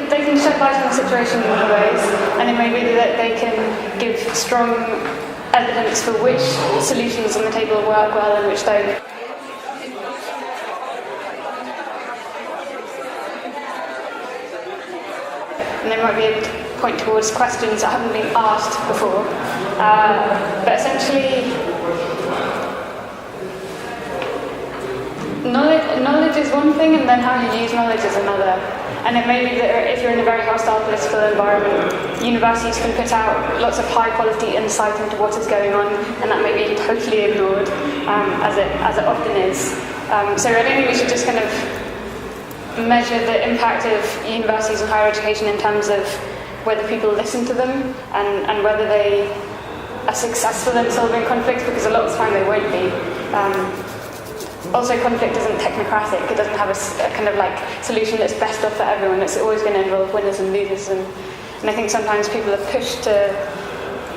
can shed light on the situation in other ways, and it may be that they can give strong evidence for which solutions on the table work well and which don't. And they might be able to point towards questions that haven't been asked before. But essentially, knowledge is one thing, and then how you use knowledge is another. And it may be that if you're in a very hostile political environment, universities can put out lots of high-quality insight into what is going on, and that may be totally ignored, as it often is. So I don't think we should just kind of measure the impact of universities and higher education in terms of whether people listen to them and whether they are successful in solving conflicts, because a lot of the time they won't be. Also, conflict isn't technocratic. It doesn't have a kind of like solution that's best for everyone. It's always going to involve winners and losers, and I think sometimes people are pushed to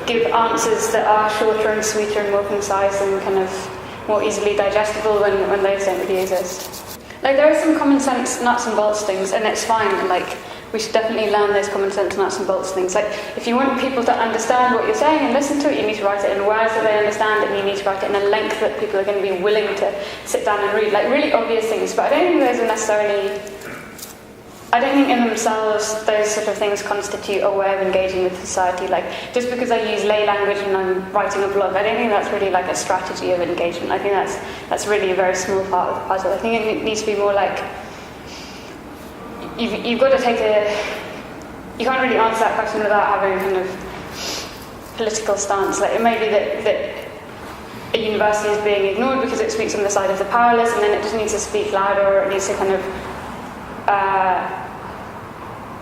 give answers that are shorter and sweeter and more concise and kind of more easily digestible when those don't really exist. Like, there are some common sense nuts and bolts things, and it's fine, and like we should definitely learn those common sense nuts and bolts things. Like, if you want people to understand what you're saying and listen to it, you need to write it in words that they understand, and you need to write it in a length that people are going to be willing to sit down and read. Like, really obvious things, but I don't think those are necessarily... I don't think in themselves those sort of things constitute a way of engaging with society. Like, just because I use lay language and I'm writing a blog, I don't think that's really like a strategy of engagement. I think that's really a very small part of the puzzle. I think it needs to be more like, you've got to take you can't really answer that question without having a kind of political stance. Like, it may be that a university is being ignored because it speaks on the side of the powerless, and then it just needs to speak louder, or it needs to kind of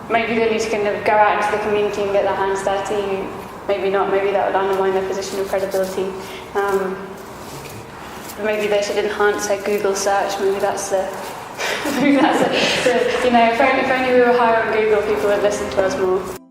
maybe they need to kind of go out into the community and get their hands dirty. Maybe not. Maybe that would undermine their position of credibility. Maybe they should enhance their Google search. Maybe that's the you know, if only we were higher on Google, people would listen to us more.